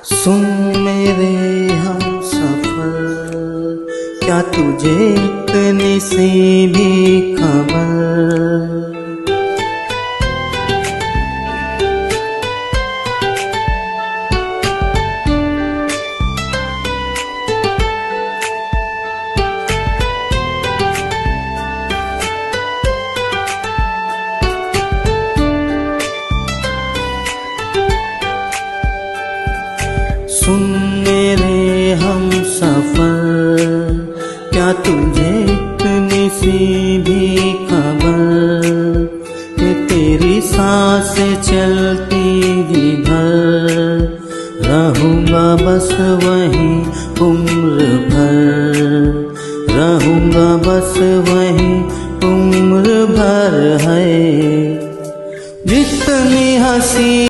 सुन मेरे हम सफर, क्या तुझे इतनी सी भी खबर? सुन मेरे हम सफर, क्या तुझे इतनी सी भी खबर कि तेरी सांसें चलती जिधर रहूँगा बस वहीं उम्र भर, रहूँगा बस वहीं उम्र भर है। जितनी हंसी